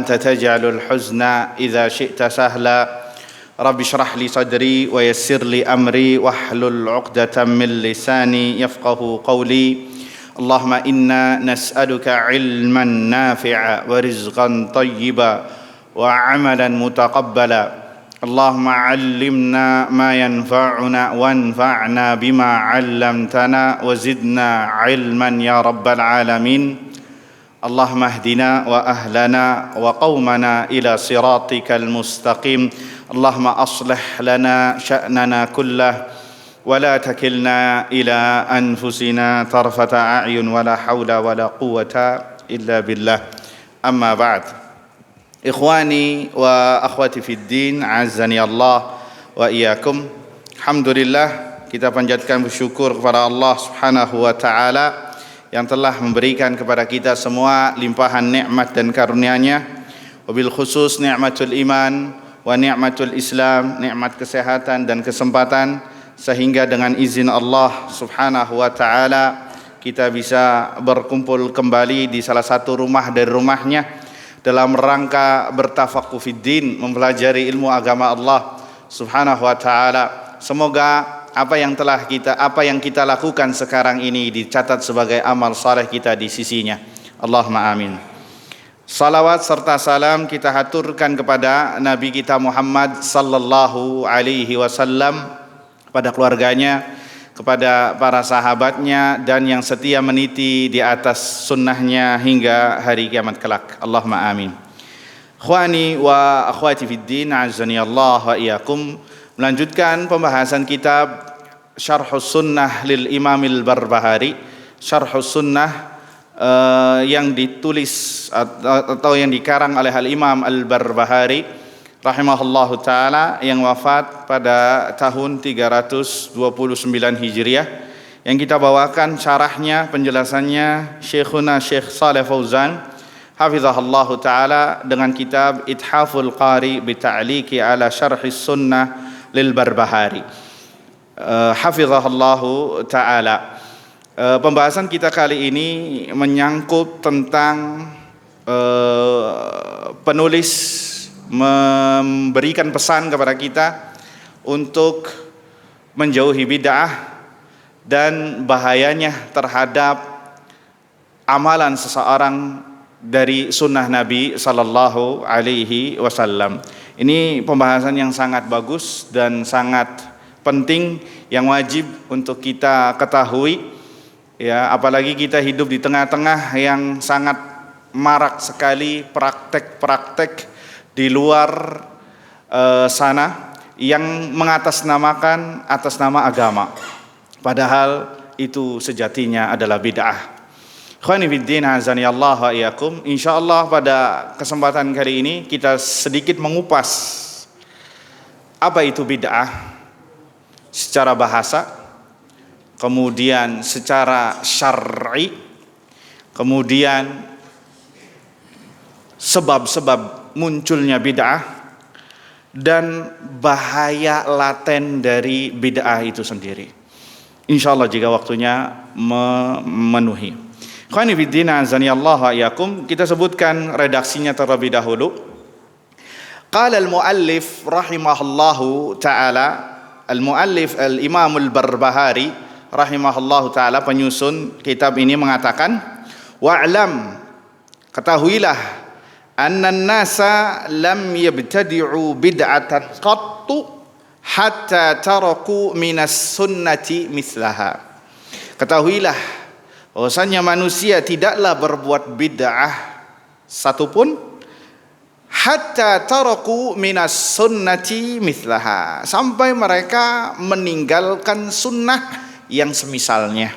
أنت تجعل الحزن إذا شئت سهلا رب اشرح لي صدري ويسر لي أمري واحلل عقدة من لساني يفقه قولي اللهم إنا نسألك علما نافعا ورزقا طيبا وعملا متقبلا اللهم علمنا ما ينفعنا وانفعنا بما علمتنا وزدنا علما يا رب العالمين اللهم اهدنا وأهلنا وقومنا إلى صراطك المستقيم اللهم أصلح لنا شأننا كله ولا تكلنا إلى أنفسنا طرفة أعين ولا حول ولا قوة إلا بالله أما بعد إخواني وأخواتي في الدين عزني الله وإياكم. Alhamdulillah, kita panjatkan bersyukur kepada Allah Subhanahu wa taala yang telah memberikan kepada kita semua limpahan nikmat dan karunia-Nya, wabil khusus nikmatul iman wa nikmatul Islam, nikmat kesehatan dan kesempatan, sehingga dengan izin Allah Subhanahu wa taala kita bisa berkumpul kembali di salah satu rumah dari rumahnya dalam rangka bertafaqquh fiddin, mempelajari ilmu agama Allah Subhanahu wa taala. Semoga apa yang kita lakukan sekarang ini dicatat sebagai amal saleh kita di sisinya. Allahumma amin. Salawat serta salam kita haturkan kepada Nabi kita Muhammad sallallahu alaihi wasallam, kepada keluarganya, kepada para sahabatnya, dan yang setia meniti di atas sunnahnya hingga hari kiamat kelak. Allahumma amin. Ikhwani wa akhwati fid din, azani Allah wa iyyakum. Melanjutkan pembahasan kitab Syarhus Sunnah lil Imamil Barbahari, Syarhus Sunnah yang ditulis atau yang dikarang oleh Al-Imam Al-Barbahari rahimahullahu taala, yang wafat pada tahun 329 Hijriah. Yang kita bawakan syarahnya, penjelasannya Syekhuna Syekh Shalih Fauzan hafizahullahu taala dengan kitab Ithaful Qari bi Ta'liqi ala Syarhis Sunnah lil Barbahari hafizahullahu taala. Pembahasan kita kali ini menyangkut tentang penulis memberikan pesan kepada kita untuk menjauhi bid'ah dan bahayanya terhadap amalan seseorang dari sunnah Nabi sallallahu alaihi wasallam. Ini pembahasan yang sangat bagus dan sangat penting yang wajib untuk kita ketahui, ya, apalagi kita hidup di tengah-tengah yang sangat marak sekali praktek-praktek di luar sana yang mengatasnamakan atas nama agama, padahal itu sejatinya adalah bid'ah. Ikhwani fiddin, azani Allah wa iyyakum. Insyaallah pada kesempatan kali ini kita sedikit mengupas apa itu bid'ah secara bahasa, kemudian secara syar'i, kemudian sebab-sebab munculnya bid'ah, dan bahaya laten dari bid'ah itu sendiri. Insyaallah jika waktunya memenuhi. Ikhwani fiddin, azani Allah wa iyyakum. Kita sebutkan redaksinya terlebih dahulu. Qala al-muallif rahimahullahu taala, al-muallif al-Imam al-Barbahari rahimahullahu taala, penyusun kitab ini, mengatakan, wa'lam, ketahuilah, anna an-nasa lam yabtadi'u bid'atan qattu hatta taraku minas sunnati mislaha. Ketahuilah bahwasanya manusia tidaklah berbuat bid'ah satupun hatta taraku minas sunnati mislaha, sampai mereka meninggalkan sunnah yang semisalnya.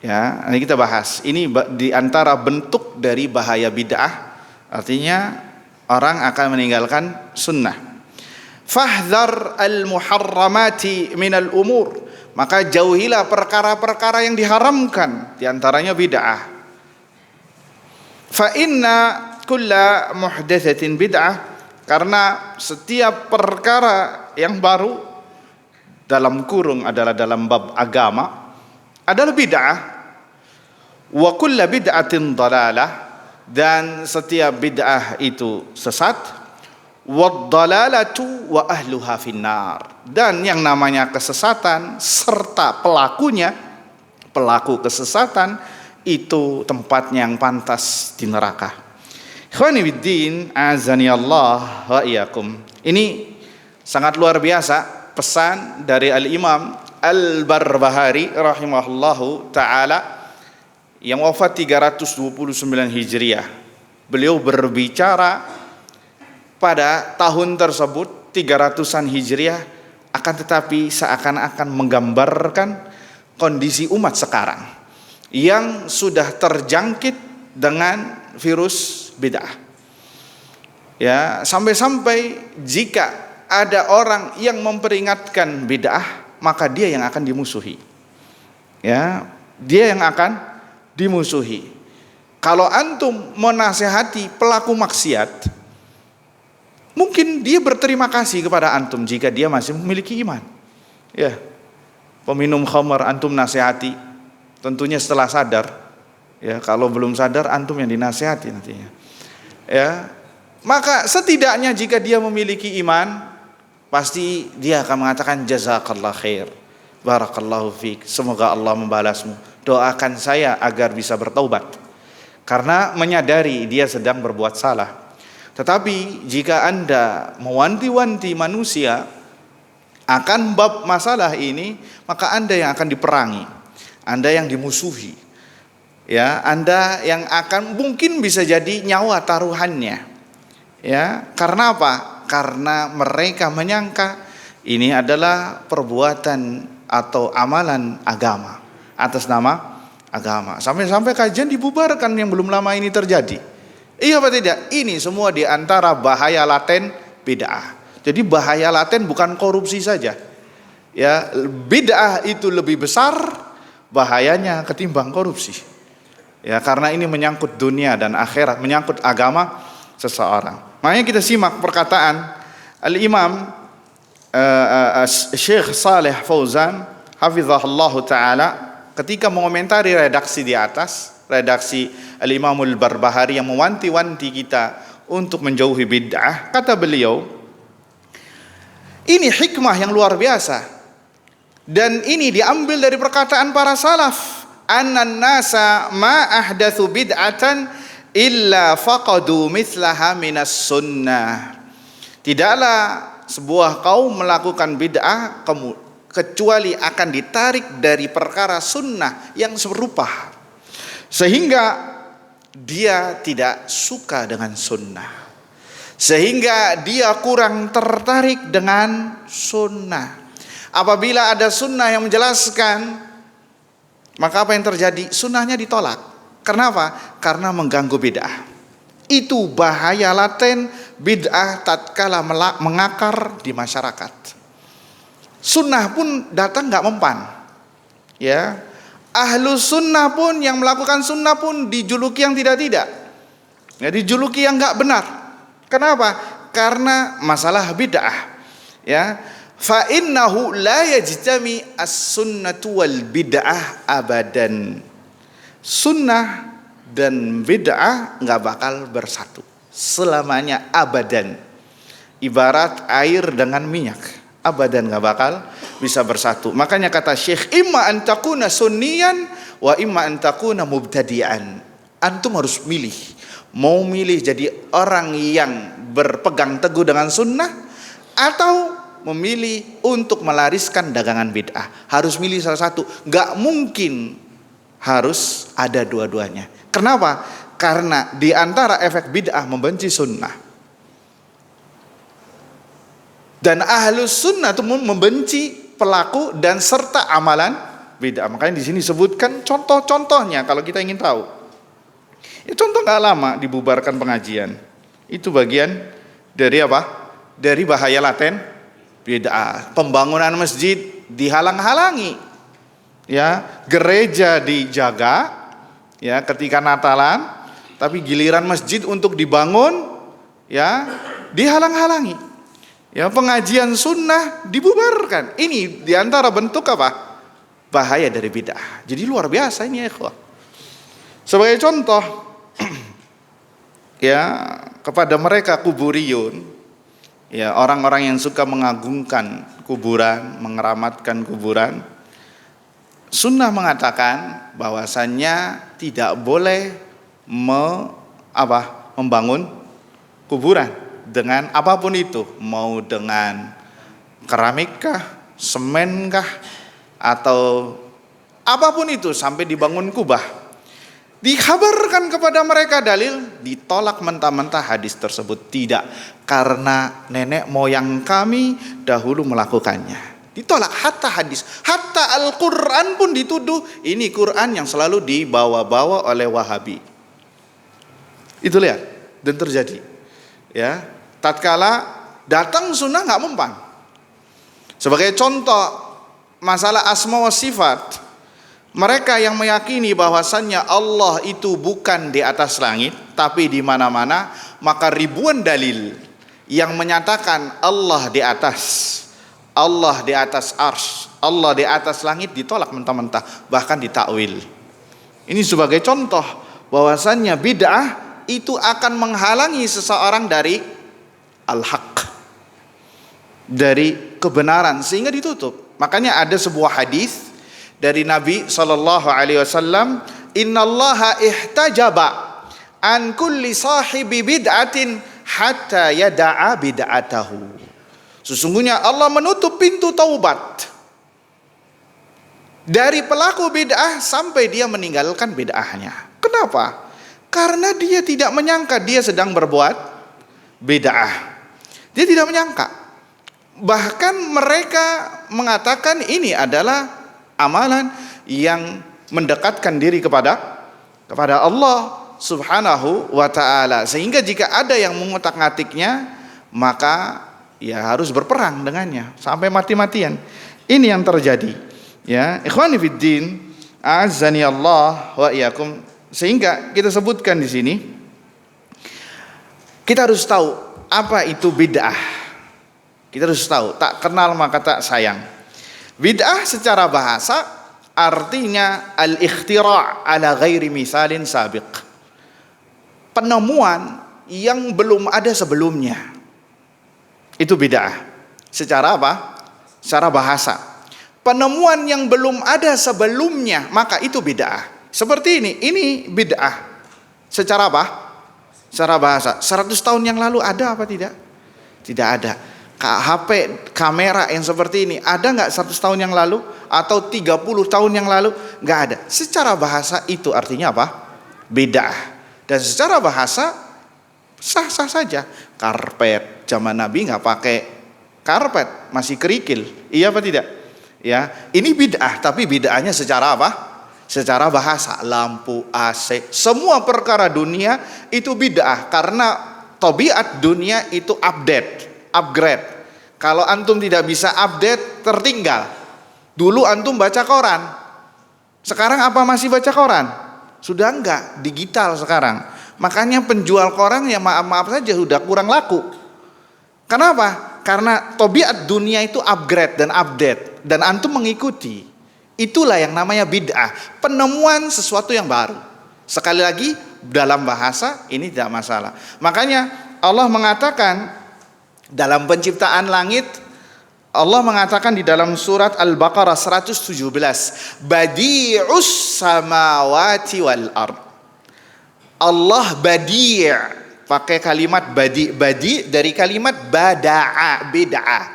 Ya, ini kita bahas. Ini di antara bentuk dari bahaya bid'ah, artinya orang akan meninggalkan sunnah. Fahdhar al-muharramati minal umur, maka jauhilah perkara-perkara yang diharamkan, di antaranya bid'ah. Fa inna kulla muhdatsatin bid'ah, karena setiap perkara yang baru, dalam kurung adalah dalam bab agama, adalah bid'ah. Wa kulla bid'atin dalalah, dan setiap bid'ah itu sesat. Wad-dalalatu wa ahluha finnar. Dan yang namanya kesesatan serta pelaku kesesatan itu tempatnya yang pantas di neraka. Ikhwani biddin, azani Allah wa iyyakum. Ini sangat luar biasa pesan dari Al-Imam Al-Barbahari rahimahullahu taala yang wafat 329 Hijriah. Beliau berbicara pada tahun tersebut 300-an Hijriah, akan tetapi seakan-akan menggambarkan kondisi umat sekarang yang sudah terjangkit dengan virus bid'ah. Ya, sampai-sampai jika ada orang yang memperingatkan bid'ah, maka dia yang akan dimusuhi. Ya, dia yang akan dimusuhi. Kalau antum menasehati pelaku maksiat, mungkin dia berterima kasih kepada antum jika dia masih memiliki iman. Ya, peminum khamar antum nasihati, tentunya setelah sadar. Ya, kalau belum sadar antum yang dinasihati nantinya. Ya, maka setidaknya jika dia memiliki iman, pasti dia akan mengatakan jazakallah khair, barakallahu fiik, semoga Allah membalasmu. Doakan saya agar bisa bertaubat, karena menyadari dia sedang berbuat salah. Tetapi jika Anda mewanti-wanti manusia akan bab masalah ini, maka Anda yang akan diperangi, Anda yang dimusuhi. Ya, Anda yang akan mungkin bisa jadi nyawa taruhannya. Ya, karena apa? Karena mereka menyangka ini adalah perbuatan atau amalan agama atas nama agama. Sampai-sampai kajian dibubarkan yang belum lama ini terjadi. Iya apa tidak? Ini semua diantara bahaya laten bid'ah. Jadi bahaya laten bukan korupsi saja. Ya, bid'ah itu lebih besar bahayanya ketimbang korupsi. Ya, karena ini menyangkut dunia dan akhirat, menyangkut agama seseorang. Makanya kita simak perkataan Al-Imam Syekh Saleh Fauzan hafizahullahu taala ketika mengomentari redaksi di atas, redaksi Al-Imamul Barbahari yang mewanti-wanti kita untuk menjauhi bid'ah. Kata beliau, ini hikmah yang luar biasa, dan ini diambil dari perkataan para salaf, annan nasa ma ahdatsu bid'atan illa faqadu mithlaha minas sunnah. Tidaklah sebuah kaum melakukan bid'ah kecuali akan ditarik dari perkara sunnah yang serupa, sehingga dia tidak suka dengan sunnah, sehingga dia kurang tertarik dengan sunnah. Apabila ada sunnah yang menjelaskan, maka apa yang terjadi? Sunnahnya ditolak. Kenapa? Karena mengganggu bid'ah. Itu bahaya laten bid'ah tatkala mengakar di masyarakat. Sunnah pun datang gak mempan. Ya, ahlu sunnah pun yang melakukan sunnah pun dijuluki yang tidak-tidak. Ya, dijuluki yang gak benar. Kenapa? Karena masalah bid'ah. Ya, fa innahu la yajtami as-sunnatu wal bid'ah abadan. Sunnah dan bid'ah gak bakal bersatu selamanya, abadan. Ibarat air dengan minyak, abadan gak bakal bisa bersatu. Makanya kata Syekh, imma an takuna sunniyan wa imma an takuna mubtadi'an. Antum harus milih, mau milih jadi orang yang berpegang teguh dengan sunnah, atau memilih untuk melariskan dagangan bid'ah. Harus milih salah satu, gak mungkin harus ada dua-duanya. Kenapa? Karena di antara efek bid'ah membenci sunnah, dan ahlus sunnah itu membenci pelaku dan serta amalan bid'ah. Makanya di sini sebutkan contoh-contohnya kalau kita ingin tahu. Ya, contoh gak lama dibubarkan pengajian. Itu bagian dari apa? Dari bahaya laten bid'ah. Pembangunan masjid dihalang-halangi. Ya, gereja dijaga ya ketika Natalan, tapi giliran masjid untuk dibangun ya dihalang-halangi. Ya, pengajian sunnah dibubarkan. Ini diantara bentuk apa? Bahaya dari bid'ah. Jadi luar biasa ini ya ikhwah. Sebagai contoh, ya kepada mereka kuburiyun, ya orang-orang yang suka mengagungkan kuburan, mengeramatkan kuburan, sunnah mengatakan bahwasannya tidak boleh membangun kuburan dengan apapun itu, mau dengan keramik kah, semen kah, atau apapun itu sampai dibangun kubah. Dikabarkan kepada mereka dalil, ditolak mentah-mentah hadis tersebut. Tidak, karena nenek moyang kami dahulu melakukannya. Ditolak, hatta hadis, hatta Al-Quran pun dituduh ini Quran yang selalu dibawa-bawa oleh Wahabi. Itu lihat, dan terjadi. Ya, tatkala datang sunnah nggak mempan. Sebagai contoh masalah asma wa sifat, mereka yang meyakini bahwasannya Allah itu bukan di atas langit tapi di mana-mana, maka ribuan dalil yang menyatakan Allah di atas arsy, Allah di atas langit ditolak mentah-mentah, bahkan ditakwil. Ini sebagai contoh bahwasannya bid'ah itu akan menghalangi seseorang dari al-haq, dari kebenaran, sehingga ditutup. Makanya ada sebuah hadis dari Nabi SAW, innallaha ihtajaba an kulli sahibi bid'atin hatta yada'a bid'atahu. Sesungguhnya Allah menutup pintu taubat dari pelaku bid'ah sampai dia meninggalkan bid'ahnya. Kenapa? Karena dia tidak menyangka dia sedang berbuat bid'ah. Dia tidak menyangka. Bahkan mereka mengatakan ini adalah amalan yang mendekatkan diri kepada Allah Subhanahu wa ta'ala. Sehingga jika ada yang mengutak-ngatiknya, maka ya harus berperang dengannya sampai mati-matian. Ini yang terjadi. Ya, ikhwani fiddin, a'azzani Allah wa iyyakum. Sehingga kita sebutkan di sini, kita harus tahu apa itu bid'ah. Kita harus tahu, tak kenal maka tak sayang. Bid'ah secara bahasa artinya al-ikhtira' ala ghairi misalin sabiq. Penemuan yang belum ada sebelumnya. Itu bid'ah. Secara apa? Secara bahasa. Penemuan yang belum ada sebelumnya, maka itu bid'ah. Seperti ini bid'ah. Secara apa? Secara bahasa. 100 tahun yang lalu ada apa tidak? Tidak ada. HP kamera yang seperti ini ada nggak 100 tahun yang lalu atau 30 tahun yang lalu? Nggak ada. Secara bahasa itu artinya apa? Bid'ah. Dan secara bahasa sah-sah saja. Karpet zaman Nabi nggak pakai karpet, masih kerikil. Iya apa tidak? Ya, ini bid'ah, tapi bid'ahnya secara apa? Secara bahasa. Lampu, AC, semua perkara dunia itu bid'ah karena tabiat dunia itu upgrade. Kalau antum tidak bisa update, tertinggal. Dulu antum baca koran, sekarang apa masih baca koran? Sudah enggak, digital sekarang. Makanya penjual koran ya maaf saja sudah kurang laku. Kenapa? Karena tabiat dunia itu upgrade dan update, dan antum mengikuti. Itulah yang namanya bid'ah, penemuan sesuatu yang baru. Sekali lagi, dalam bahasa ini tidak masalah. Makanya Allah mengatakan dalam penciptaan langit, Allah mengatakan di dalam surat Al-Baqarah 117, Badi'us samawati wal ard. Allah badi', pakai kalimat badi dari kalimat bada'a, bid'ah.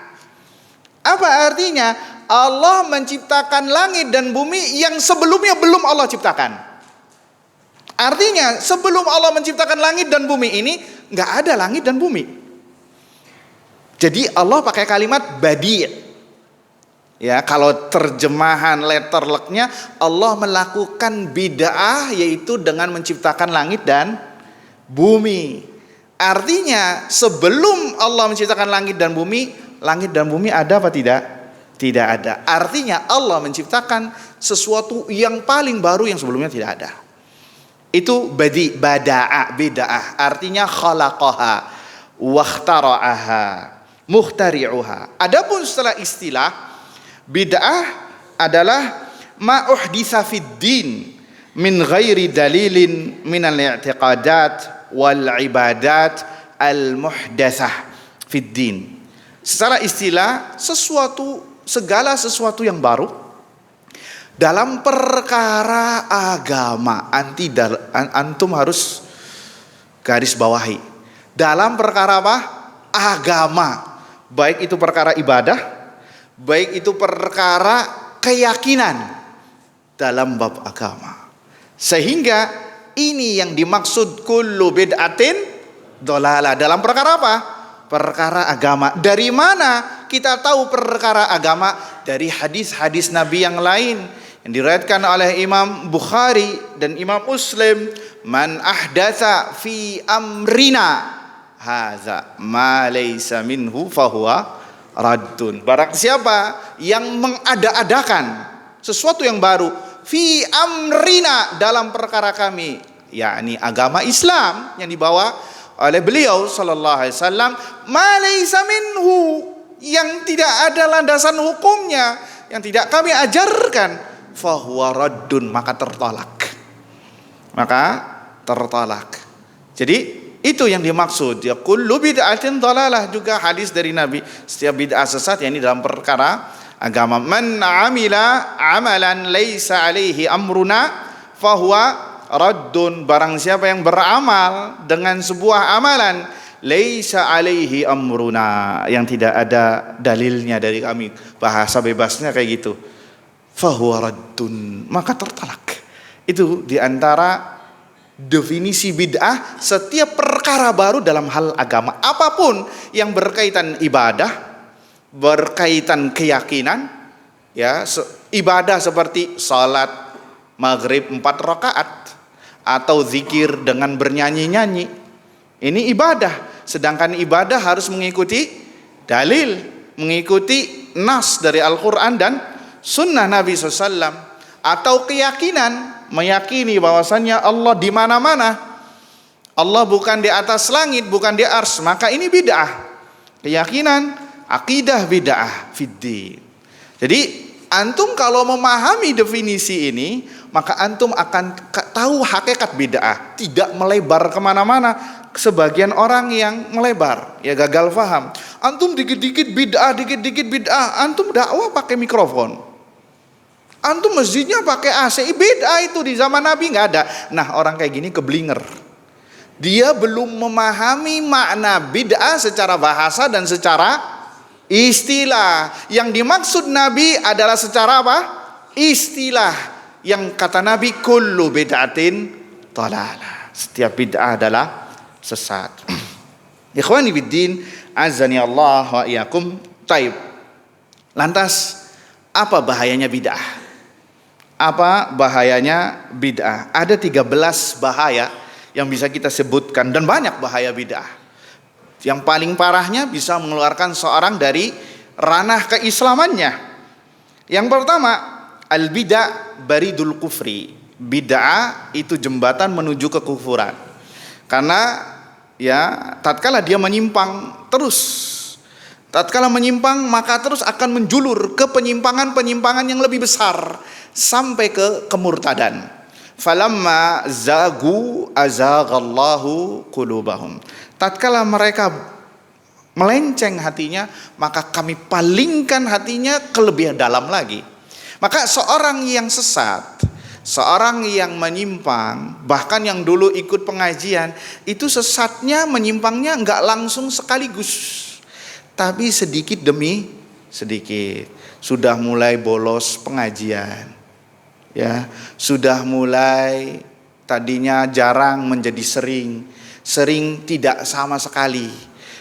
Apa artinya? Allah menciptakan langit dan bumi yang sebelumnya belum Allah ciptakan. Artinya sebelum Allah menciptakan langit dan bumi ini nggak ada langit dan bumi. Jadi Allah pakai kalimat badi'. Ya, kalau terjemahan letterleknya Allah melakukan bid'ah yaitu dengan menciptakan langit dan bumi. Artinya sebelum Allah menciptakan langit dan bumi ada apa tidak? Tidak ada. Artinya Allah menciptakan sesuatu yang paling baru yang sebelumnya tidak ada. Itu bada'a, bid'ah. Artinya khalaqaha wakhtara'aha muhtari'uha. Adapun setelah istilah, bid'ah adalah ma uhditsa fid din min ghairi dalilin min al-i'tiqadat wal ibadat al-muhdatsah fid din. Secara istilah segala sesuatu yang baru dalam perkara agama. Antum harus garis bawahi. Dalam perkara apa? Agama. Baik itu perkara ibadah, baik itu perkara keyakinan dalam bab agama. Sehingga ini yang dimaksud kullu bid'atin dhalalah. Dalam perkara apa? Perkara agama. Dari mana kita tahu perkara agama? Dari hadis-hadis Nabi yang lain yang diriwayatkan oleh Imam Bukhari dan Imam Muslim. Man ahdatsa fi amrina hadza ma laysa minhu fahuwa raddun. Barang siapa yang mengada-adakan sesuatu yang baru fi amrina dalam perkara kami, yakni agama Islam yang dibawa oleh beliau sallallahu alaihi wasallam, ma laysa minhu, yang tidak ada landasan hukumnya, yang tidak kami ajarkan, fahuwa raddun, maka tertolak. Jadi itu yang dimaksud ya kullu bid'atin dhalalah. Juga hadis dari Nabi, setiap bid'ah sesat, yakni dalam perkara agama. Man amila amalan laisa alaihi amruna fahuwa raddun. Barang siapa yang beramal dengan sebuah amalan laisa alaihi amruna, yang tidak ada dalilnya dari kami, bahasa bebasnya kayak gitu, fahuwa raddun, maka tertolak. Itu diantara definisi bid'ah, setiap perkara baru dalam hal agama, apapun yang berkaitan ibadah, berkaitan keyakinan, ya, ibadah seperti salat maghrib 4 rakaat atau zikir dengan bernyanyi-nyanyi, ini ibadah. Sedangkan ibadah harus mengikuti dalil, mengikuti nas dari Al-Quran dan sunnah Nabi SAW. Atau keyakinan, meyakini bahwasannya Allah di mana-mana, Allah bukan di atas langit, bukan di ars, maka ini bid'ah. Keyakinan, akidah bid'ah fiddin. Jadi antum kalau memahami definisi ini, maka antum akan tahu hakikat bid'ah, tidak melebar kemana-mana. Sebagian orang yang melebar, ya gagal faham. Antum dikit-dikit bid'ah, dikit-dikit bid'ah. Antum dakwah pakai mikrofon, antum masjidnya pakai AC, bid'ah itu di zaman Nabi nggak ada. Nah, orang kayak gini keblinger. Dia belum memahami makna bid'ah secara bahasa dan secara istilah. Yang dimaksud Nabi adalah secara apa? Istilah. Yang kata Nabi kullu bid'atin dhalalah. Setiap bid'ah adalah sesat. Ikhwani biddin, azani Allah wa iyyakum. Taib. Lantas apa bahayanya bid'ah? Apa bahayanya bid'ah? Ada 13 bahaya yang bisa kita sebutkan, dan banyak bahaya bid'ah. Yang paling parahnya bisa mengeluarkan seorang dari ranah keislamannya. Yang pertama, al-bid'ah baridul kufri. Bid'ah itu jembatan menuju kekufuran. Karena ya tatkala dia menyimpang terus, tatkala menyimpang maka terus akan menjulur ke penyimpangan-penyimpangan yang lebih besar sampai ke kemurtadan. Falamma zagu azaghallahu qulubahum. Tatkala mereka melenceng hatinya, maka kami palingkan hatinya ke lebih dalam lagi. Maka seorang yang sesat, seorang yang menyimpang, bahkan yang dulu ikut pengajian, itu sesatnya, menyimpangnya enggak langsung sekaligus, tapi sedikit demi sedikit. Sudah mulai bolos pengajian, ya, sudah mulai tadinya jarang menjadi sering, sering tidak sama sekali,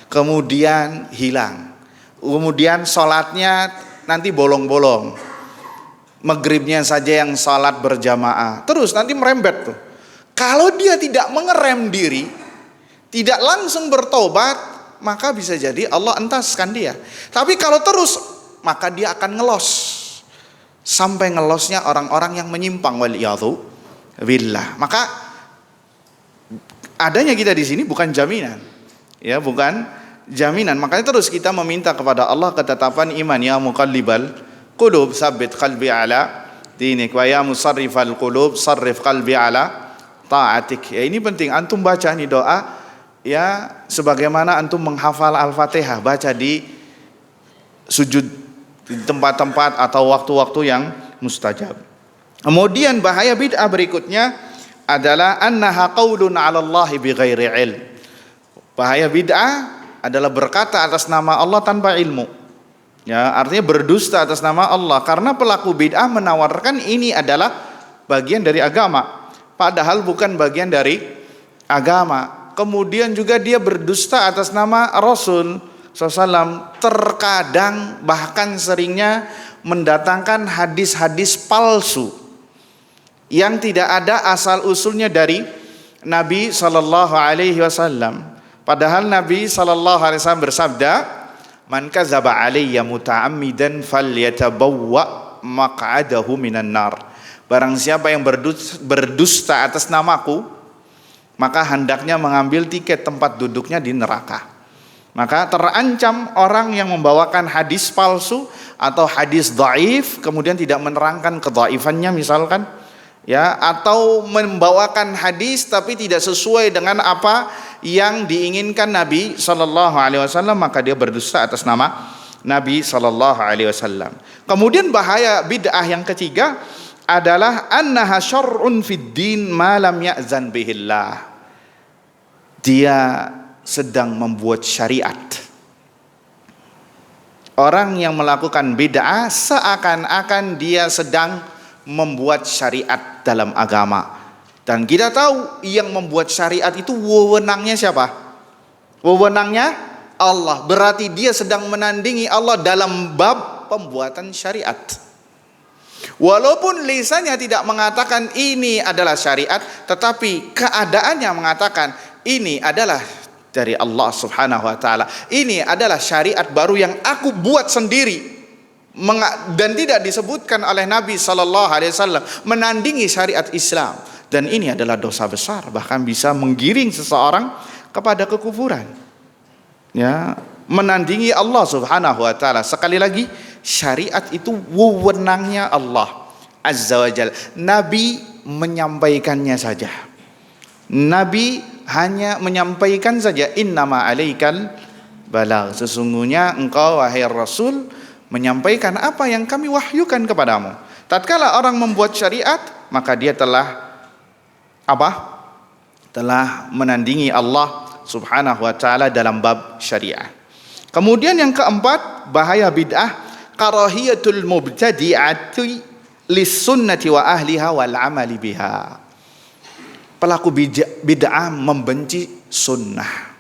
kemudian hilang, kemudian sholatnya nanti bolong-bolong, maghribnya saja yang sholat berjamaah, terus nanti merembet tuh. Kalau dia tidak mengerem diri, tidak langsung bertobat, maka bisa jadi Allah entaskan dia. Tapi kalau terus, maka dia akan ngelos, sampai ngelosnya orang-orang yang menyimpang, waliyadzu billah. Maka adanya kita di sini bukan jaminan, ya, bukan jaminan. Makanya terus kita meminta kepada Allah ketetapan iman. Ya muqallibal qulub, tsabbit qalbi ala dinik, wa ya musarrifal qulub, sarrif qalbi ala ta'atik. Ya, ini penting antum baca nih doa ya, sebagaimana antum menghafal Al-Fatihah, baca di sujud di tempat-tempat atau waktu-waktu yang mustajab. Kemudian bahaya bid'ah berikutnya adalah annaha qaulun 'ala Allah bighairi ilm. Bahaya bid'ah adalah berkata atas nama Allah tanpa ilmu. Ya, artinya berdusta atas nama Allah, karena pelaku bid'ah menawarkan ini adalah bagian dari agama, padahal bukan bagian dari agama. Kemudian juga dia berdusta atas nama Rasul SAW, terkadang bahkan seringnya mendatangkan hadis-hadis palsu yang tidak ada asal usulnya dari Nabi Sallallahu Alaihi Wasallam. Padahal Nabi Sallallahu Alaihi Wasallam bersabda, "Man kadzaba alayya muta'ammidan falyatabawwa maq'adahu minan nar." Barang siapa yang berdusta atas namaku, maka hendaknya mengambil tiket tempat duduknya di neraka. Maka terancam orang yang membawakan hadis palsu atau hadis dhaif kemudian tidak menerangkan kedhaifannya misalkan, ya, atau membawakan hadis tapi tidak sesuai dengan apa yang diinginkan Nabi Sallallahu Alaihi Wasallam, maka dia berdusta atas nama Nabi Sallallahu Alaihi Wasallam. Kemudian bahaya bid'ah yang ketiga adalah annaha syar'un fid din ma lam ya'zan bihillah. Dia sedang membuat syariat. Orang yang melakukan bid'ah seakan-akan dia sedang membuat syariat dalam agama. Dan kita tahu yang membuat syariat itu wewenangnya siapa? Wewenangnya Allah. Berarti dia sedang menandingi Allah dalam bab pembuatan syariat. Walaupun lisannya tidak mengatakan ini adalah syariat, tetapi keadaannya mengatakan ini adalah dari Allah Subhanahu wa taala. Ini adalah syariat baru yang aku buat sendiri. Dan tidak disebutkan oleh Nabi Sallallahu Alaihi Wasallam menandingi syariat Islam. Dan ini adalah dosa besar, bahkan bisa menggiring seseorang kepada kekufuran. Ya, menandingi Allah Subhanahu wa taala. Sekali lagi, syariat itu wewenangnya Allah Azza wa Jalla. Nabi menyampaikannya saja. Nabi hanya menyampaikan saja, innama alaikal balagh. Sesungguhnya engkau wahai Rasul menyampaikan apa yang kami wahyukan kepadamu. Tatkala orang membuat syariat, maka dia telah telah menandingi Allah Subhanahu wa taala dalam bab syariat. Kemudian yang keempat, bahaya bid'ah, karahiyatul mubtadi'ati lis-sunnati wa ahliha wal 'amali biha. Pelaku bid'ah membenci sunnah,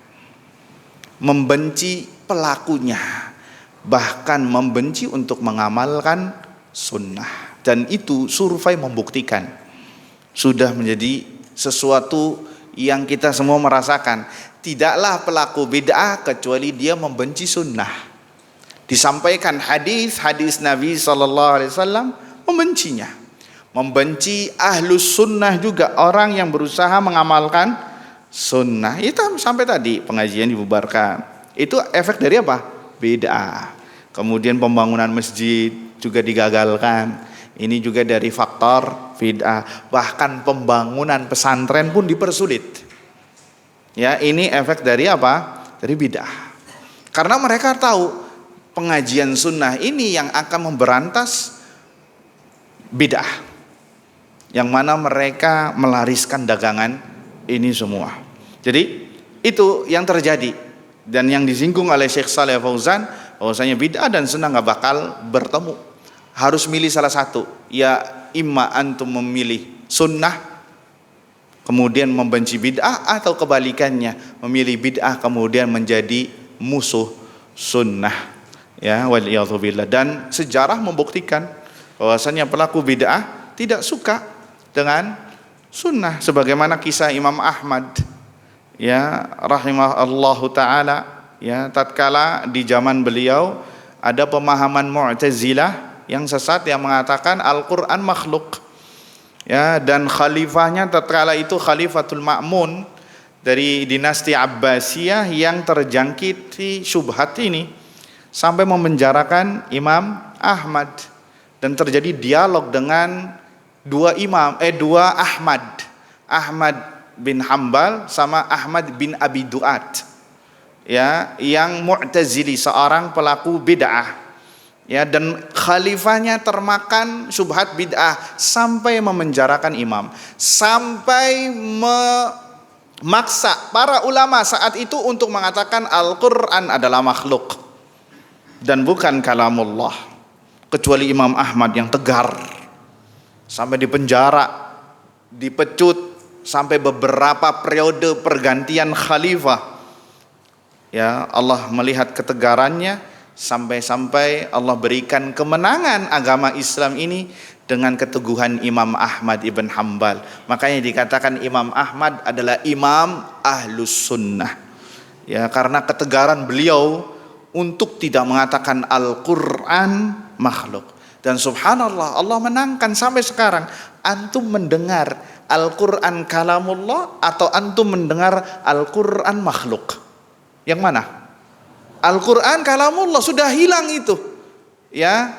membenci pelakunya, bahkan membenci untuk mengamalkan sunnah. Dan itu survei membuktikan sudah menjadi sesuatu yang kita semua merasakan. Tidaklah pelaku bid'ah kecuali dia membenci sunnah. Disampaikan hadis Nabi SAW, membencinya. Membenci ahlus sunnah juga, orang yang berusaha mengamalkan sunnah. Itu sampai tadi pengajian dibubarkan. Itu efek dari apa? Bid'ah. Kemudian pembangunan masjid juga digagalkan. Ini juga dari faktor bid'ah. Bahkan pembangunan pesantren pun dipersulit. Ya, ini efek dari apa? Dari bid'ah. Karena mereka tahu pengajian sunnah ini yang akan memberantas bid'ah, yang mana mereka melariskan dagangan ini semua. Jadi itu yang terjadi. Dan yang disinggung oleh Syekh Shalih Fauzan, bahwasanya bid'ah dan sunnah gak bakal bertemu. Harus milih salah satu. Ya imma antum memilih sunnah kemudian membenci bid'ah, atau kebalikannya, memilih bid'ah kemudian menjadi musuh sunnah. Ya, waliyadzubillah. Dan sejarah membuktikan bahwasanya pelaku bid'ah tidak suka dengan sunnah, sebagaimana kisah Imam Ahmad, ya, rahimahullahu taala, ya, tatkala di zaman beliau ada pemahaman Mu'tazilah yang sesat yang mengatakan Al-Qur'an makhluk. Ya, dan khalifahnya tatkala itu Khalifatul Ma'mun dari dinasti Abbasiyah yang terjangkiti syubhat ini sampai memenjarakan Imam Ahmad, dan terjadi dialog dengan dua Ahmad. Ahmad bin Hambal sama Ahmad bin Abi Duat, ya, yang Mu'tazili, seorang pelaku bid'ah, ya, dan khalifahnya termakan syubhat bid'ah sampai memenjarakan imam, sampai memaksa para ulama saat itu untuk mengatakan Al-Quran adalah makhluk dan bukan kalamullah, kecuali Imam Ahmad yang tegar, sampai dipenjara, dipecut, sampai beberapa periode pergantian khalifah. Ya, Allah melihat ketegarannya, sampai-sampai Allah berikan kemenangan agama Islam ini dengan keteguhan Imam Ahmad ibn Hambal. Makanya dikatakan Imam Ahmad adalah imam ahlus sunnah, ya, karena ketegaran beliau untuk tidak mengatakan Al-Quran makhluk. Dan subhanallah, Allah menangkan sampai sekarang. Antum mendengar Al-Quran kalamullah atau antum mendengar Al-Quran makhluk? Yang mana? Al-Quran kalamullah, sudah hilang itu, ya,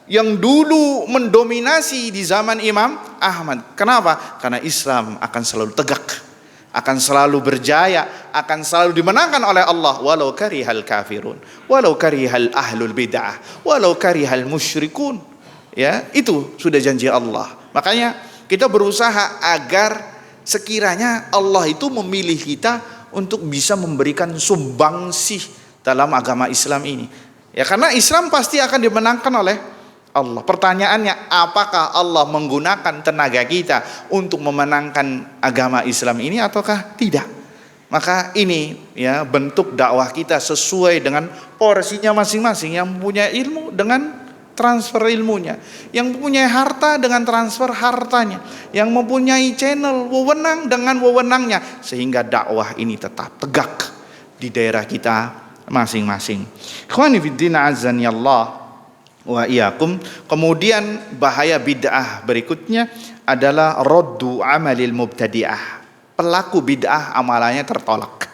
yang dulu mendominasi di zaman Imam Ahmad. Kenapa? Karena Islam akan selalu tegak, akan selalu berjaya, akan selalu dimenangkan oleh Allah, walau karihal kafirun, walau karihal ahlul bid'ah, walau karihal musyrikun. Ya, itu sudah janji Allah. Makanya kita berusaha agar sekiranya Allah itu memilih kita untuk bisa memberikan sumbangsih dalam agama Islam ini. Ya, karena Islam pasti akan dimenangkan oleh Allah. Pertanyaannya, apakah Allah menggunakan tenaga kita untuk memenangkan agama Islam ini ataukah tidak? Maka ini, ya, bentuk dakwah kita sesuai dengan porsinya masing-masing. Yang punya ilmu dengan transfer ilmunya, yang mempunyai harta dengan transfer hartanya, yang mempunyai channel wewenang dengan wewenangnya, sehingga dakwah ini tetap tegak di daerah kita masing-masing. Ikhwani fiddin azani Allah wa iyyakum. Kemudian bahaya bid'ah berikutnya adalah raddu amalil mubtadi'ah. Pelaku bid'ah amalannya tertolak.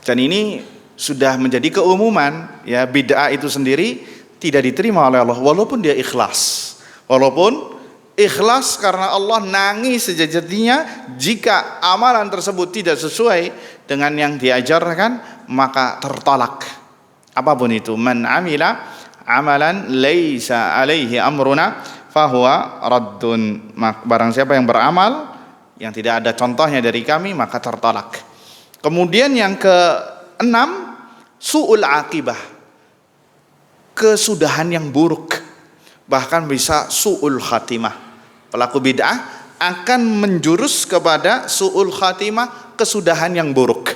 Dan ini sudah menjadi keumuman, ya, bid'ah itu sendiri tidak diterima oleh Allah walaupun dia ikhlas. Walaupun ikhlas karena Allah nangis sejatinya jika amalan tersebut tidak sesuai dengan yang diajarkan, maka tertolak. Apapun itu, man amila amalan laisa alaihi amruna fahuwa raddun. Barang siapa yang beramal yang tidak ada contohnya dari kami, maka tertolak. Kemudian yang keenam, su'ul akibah, kesudahan yang buruk, bahkan bisa su'ul khatimah. Pelaku bid'ah akan menjurus kepada su'ul khatimah, kesudahan yang buruk.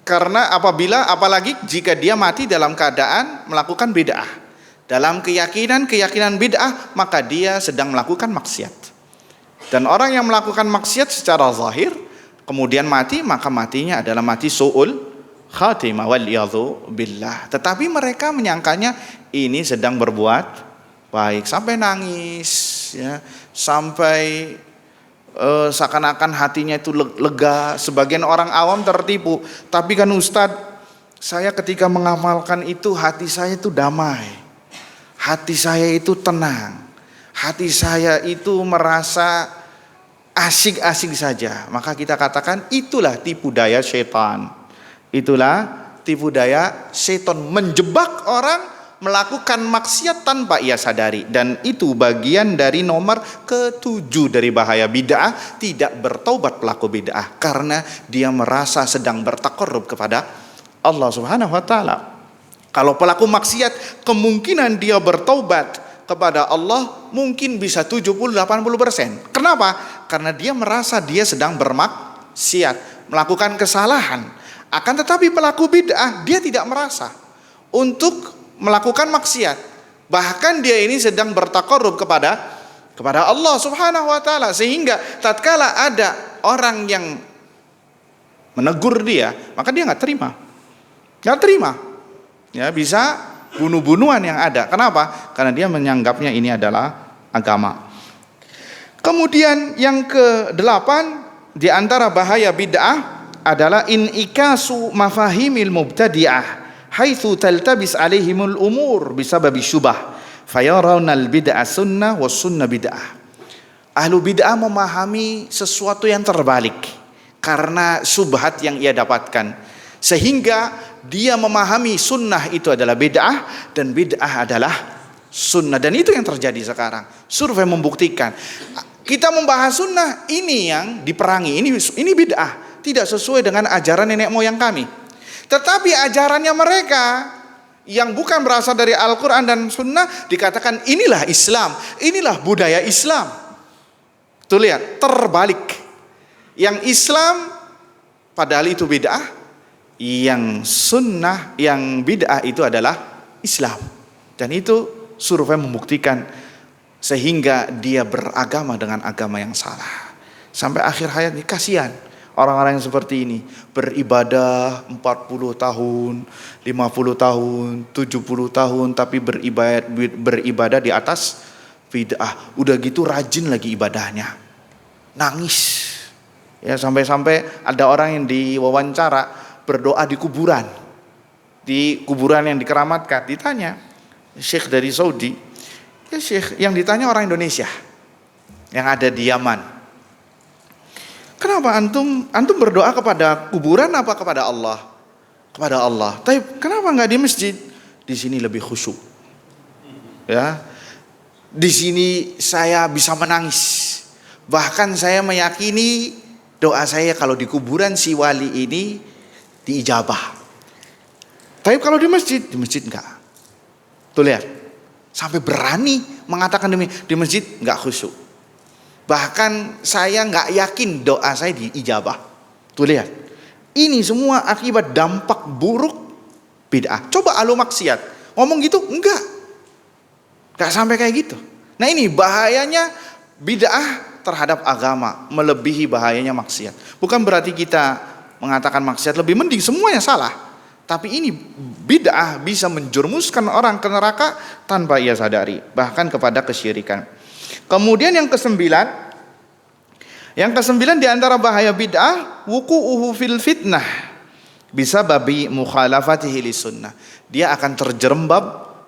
Karena apalagi jika dia mati dalam keadaan melakukan bid'ah, dalam keyakinan bid'ah, maka dia sedang melakukan maksiat. Dan orang yang melakukan maksiat secara zahir kemudian mati, maka matinya adalah mati su'ul khatimah waliyadzu billah. Tetapi mereka menyangkanya ini sedang berbuat baik, sampai nangis, ya, sampai seakan-akan hatinya itu lega. Sebagian orang awam tertipu. Tapi kan Ustadz, saya ketika mengamalkan itu hati saya itu damai, hati saya itu tenang, hati saya itu merasa asik-asik saja. Maka kita katakan itulah tipu daya setan. Itulah tipu daya setan, menjebak orang melakukan maksiat tanpa ia sadari. Dan itu bagian dari nomor ke-7 dari bahaya bid'ah, tidak bertaubat pelaku bid'ah karena dia merasa sedang bertaqarrub kepada Allah Subhanahu wa taala. Kalau pelaku maksiat, kemungkinan dia bertaubat kepada Allah mungkin bisa 70-80%. Kenapa? Karena dia merasa dia sedang bermaksiat, melakukan kesalahan. Akan tetapi pelaku bid'ah, dia tidak merasa untuk melakukan maksiat. Bahkan dia ini sedang bertaqarrub kepada Allah Subhanahu wa taala, sehingga tatkala ada orang yang menegur dia, maka dia enggak terima. Ya, bisa bunuh-bunuhan yang ada. Kenapa? Karena dia menyanggapnya ini adalah agama. Kemudian yang ke-8 di antara bahaya bid'ah adalah inikasu mafahimil mubtadi'ah haitsu taltabis alaihimul umur bisababi syubah fayarawna al bid'ah sunnah was sunnah bid'ah. Ahlu bid'ah memahami sesuatu yang terbalik karena subhat yang ia dapatkan, sehingga dia memahami sunnah itu adalah bid'ah dan bid'ah adalah sunnah. Dan itu yang terjadi sekarang. Survei membuktikan kita membahas sunnah, ini yang diperangi, ini bid'ah, tidak sesuai dengan ajaran nenek moyang kami. Tetapi ajarannya mereka yang bukan berasal dari Al-Quran dan sunnah dikatakan inilah Islam, inilah budaya Islam. Tuh lihat, terbalik. Yang Islam padahal itu bid'ah, yang sunnah, yang bid'ah itu adalah Islam. Dan itu survei membuktikan, sehingga dia beragama dengan agama yang salah. Sampai akhir hayatnya kasihan orang-orang yang seperti ini, beribadah 40 tahun, 50 tahun, 70 tahun, tapi beribadah di atas bid'ah. Udah gitu rajin lagi ibadahnya, nangis ya, sampai-sampai ada orang yang diwawancara berdoa di kuburan yang dikeramatkan. Ditanya syekh dari Saudi, ya syekh, yang ditanya orang Indonesia yang ada di Yaman, kenapa antum berdoa kepada kuburan apa kepada Allah? Kepada Allah. Tapi kenapa nggak di masjid? Di sini lebih khusyuk ya, di sini saya bisa menangis. Bahkan saya meyakini doa saya kalau di kuburan si wali ini diijabah. Tapi kalau di masjid enggak. Tuh lihat, sampai berani mengatakan di masjid enggak khusyuk. Bahkan saya enggak yakin doa saya diijabah. Tuh lihat, ini semua akibat dampak buruk bid'ah. Coba ahlu maksiat ngomong gitu, enggak sampai kayak gitu. Nah ini bahayanya bid'ah terhadap agama, melebihi bahayanya maksiat. Bukan berarti kita mengatakan maksiat lebih mending, semuanya salah. Tapi ini bid'ah bisa menjerumuskan orang ke neraka tanpa ia sadari, bahkan kepada kesyirikan. Kemudian yang kesembilan di antara bahaya bid'ah, wuqu'uhu fil fitnah bisa babi mukhalafatihi lisunnah. Dia akan terjerembab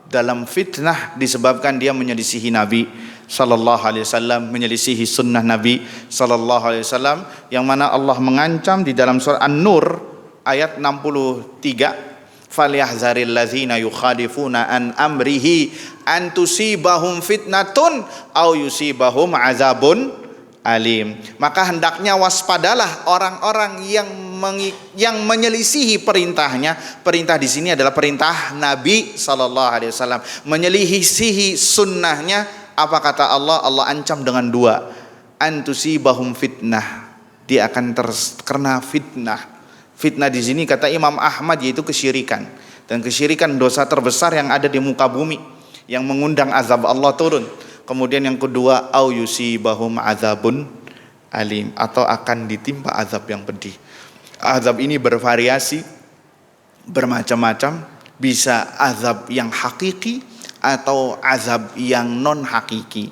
dalam fitnah disebabkan dia menyelisihi Nabi sallallahu alaihi wasallam, menyelisihi sunnah Nabi sallallahu alaihi wasallam, yang mana Allah mengancam di dalam surah An-Nur ayat 63, falyahzaril ladzina yukhalifuna an amrihi an tusibahum fitnatun aw yusibahum azabun alim. Maka hendaknya waspadalah orang-orang yang menyelisihi perintahnya. Perintah di sini adalah perintah Nabi sallallahu alaihi wasallam, menyelisihi sunnahnya. Apa kata Allah? Allah ancam dengan dua, antusibahum fitnah, dia akan terkena fitnah. Fitnah di sini kata Imam Ahmad yaitu kesyirikan, dan kesyirikan dosa terbesar yang ada di muka bumi yang mengundang azab Allah turun. Kemudian yang kedua, au yusibahum azabun alim, atau akan ditimpa azab yang pedih. Azab ini bervariasi, bermacam-macam, bisa azab yang hakiki atau azab yang non hakiki.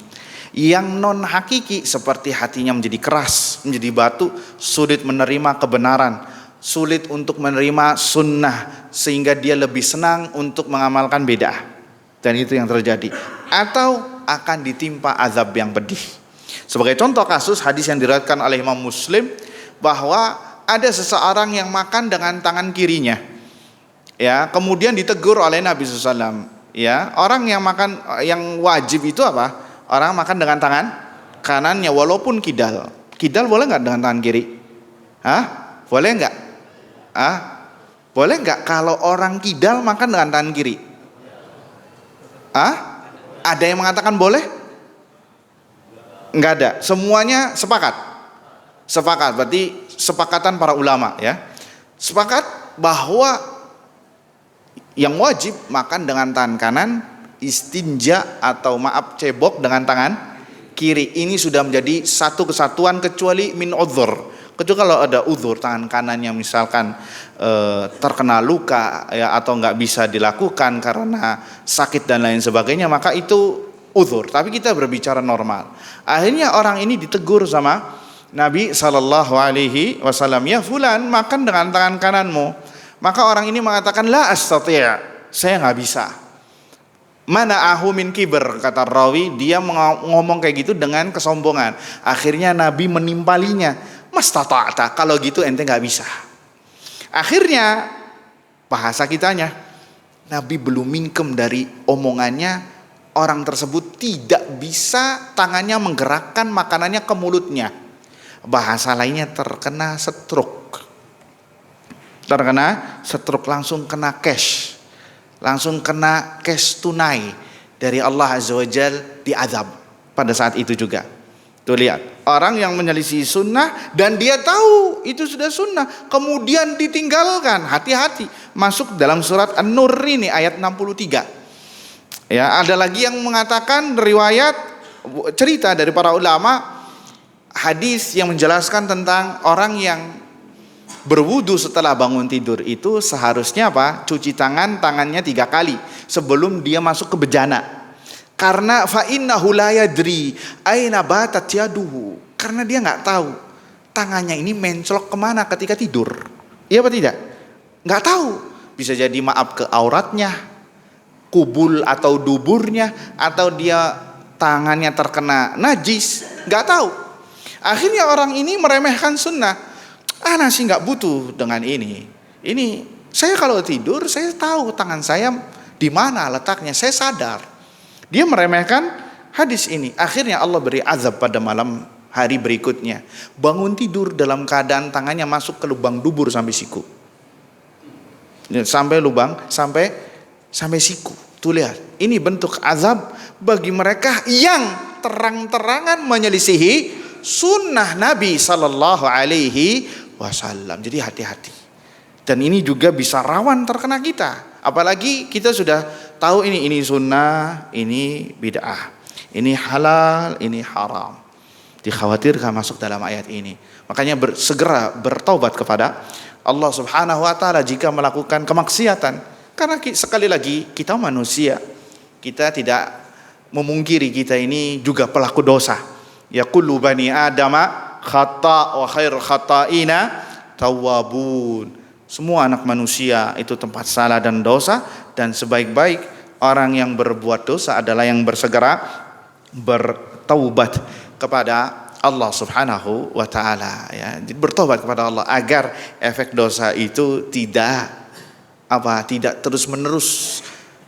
Yang non hakiki seperti hatinya menjadi keras, menjadi batu, sulit menerima kebenaran, sulit untuk menerima sunnah, sehingga dia lebih senang untuk mengamalkan bid'ah. Dan itu yang terjadi. Atau akan ditimpa azab yang pedih. Sebagai contoh kasus hadis yang diriwayatkan oleh Imam Muslim, bahwa ada seseorang yang makan dengan tangan kirinya, ya, kemudian ditegur oleh Nabi SAW. Ya, orang yang makan, yang wajib itu apa? Orang makan dengan tangan kanannya walaupun kidal. Kidal boleh nggak dengan tangan kiri? Hah? Boleh nggak? Boleh nggak kalau orang kidal makan dengan tangan kiri? Ada yang mengatakan boleh? Nggak ada. Semuanya sepakat. Sepakat. Berarti sepakatan para ulama, ya. Sepakat bahwa yang wajib makan dengan tangan kanan, istinja atau cebok dengan tangan kiri. Ini sudah menjadi satu kesatuan kecuali min udhur. Kecuali kalau ada udhur, tangan kanannya misalkan terkena luka ya, atau nggak bisa dilakukan karena sakit dan lain sebagainya, maka itu udhur. Tapi kita berbicara normal. Akhirnya orang ini ditegur sama Nabi sallallahu alaihi wasallam, ya fulan, makan dengan tangan kananmu. Maka orang ini mengatakan, la astati', saya nggak bisa. Mana'ahu min kibr, kata rawi, dia ngomong kayak gitu dengan kesombongan. Akhirnya Nabi menimpalinya, mastata'ta, kalau gitu ente nggak bisa. Akhirnya bahasa kitanya, Nabi belum mingkem dari omongannya, orang tersebut tidak bisa tangannya menggerakkan makanannya ke mulutnya. Bahasa lainnya terkena stroke. Terkena stroke, langsung kena cash. Langsung kena cash tunai dari Allah Azza wa Jal, diazab pada saat itu juga. Tuh lihat, orang yang menyelisih sunnah dan dia tahu itu sudah sunnah, kemudian ditinggalkan, hati-hati. Masuk dalam surat An-Nur ini ayat 63. Ya, ada lagi yang mengatakan riwayat cerita dari para ulama, hadis yang menjelaskan tentang orang yang berwudu setelah bangun tidur itu seharusnya apa? Cuci tangannya 3 kali sebelum dia masuk ke bejana. Karena fa innahu la yadri aina batat yaduhu. Karena dia nggak tahu tangannya ini mencolok kemana ketika tidur. Iya apa tidak? Nggak tahu. Bisa jadi maaf ke auratnya, kubul atau duburnya, atau dia tangannya terkena najis. Nggak tahu. Akhirnya orang ini meremehkan sunnah. Ana sih nggak butuh dengan ini. Ini saya kalau tidur saya tahu tangan saya di mana letaknya, saya sadar. Dia meremehkan hadis ini. Akhirnya Allah beri azab pada malam hari berikutnya. Bangun tidur dalam keadaan tangannya masuk ke lubang dubur sampai siku. Sampai lubang, sampai siku. Tuh lihat, ini bentuk azab bagi mereka yang terang-terangan menyelisihi sunnah Nabi Sallallahu Alaihi Wasallam. Jadi hati-hati. Dan ini juga bisa rawan terkena kita. Apalagi kita sudah tahu ini sunnah, ini bid'ah, ini halal, ini haram. Dikhawatirkan masuk dalam ayat ini. Makanya segera bertaubat kepada Allah Subhanahu wa taala jika melakukan kemaksiatan. Karena sekali lagi kita manusia. Kita tidak memungkiri kita ini juga pelaku dosa. Ya kullu bani adama khata' wa khair khata'ina tawwabun. Semua anak manusia itu tempat salah dan dosa, dan sebaik-baik orang yang berbuat dosa adalah yang bersegera bertaubat kepada Allah Subhanahu wa taala, ya. Bertobat kepada Allah agar efek dosa itu tidak terus-menerus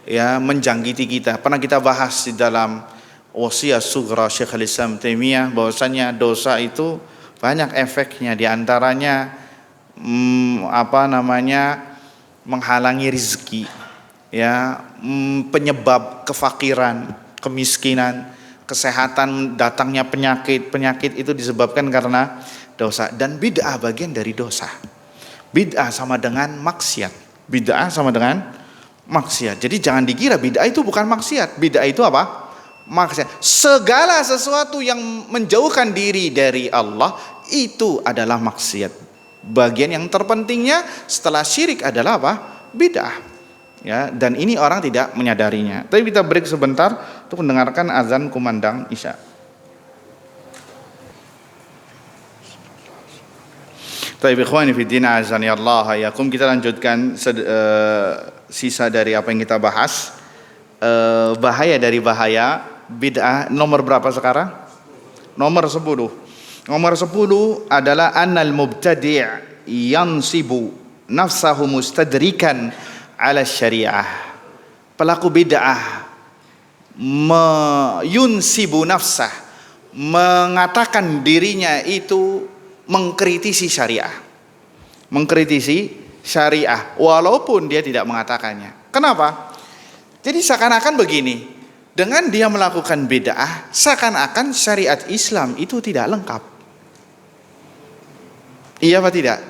ya menjangkiti kita. Pernah kita bahas di dalam Wasiyah Sughra Syekhul Islam Taimiyah bahwasanya dosa itu banyak efeknya, di antaranya menghalangi rizki, ya, penyebab kefakiran, kemiskinan, kesehatan, datangnya penyakit itu disebabkan karena dosa. Dan bid'ah bagian dari dosa. Bid'ah sama dengan maksiat. Bid'ah sama dengan maksiat. Jadi jangan dikira bid'ah itu bukan maksiat. Bid'ah itu apa? Maksiat. Segala sesuatu yang menjauhkan diri dari Allah itu adalah maksiat. Bagian yang terpentingnya setelah syirik adalah apa? Bid'ah. Ya, dan ini orang tidak menyadarinya. Tapi kita break sebentar untuk mendengarkan azan kumandang Isya. Baik, ikhwani fi din, azani Allah yakum. Kita lanjutkan sisa dari apa yang kita bahas. Bahaya dari bahaya bid'ah. Nomor berapa sekarang? Nomor 10. Nomor 10 adalah annal mubtadi' yansibu nafsahu mustadrikan ala syariah. Pelaku bid'ah yunsibu nafsah, mengatakan dirinya itu mengkritisi syariah. Mengkritisi syariah walaupun dia tidak mengatakannya. Kenapa? Jadi seakan-akan begini, dengan dia melakukan bid'ah, seakan-akan syariat Islam itu tidak lengkap. Iya apa tidak?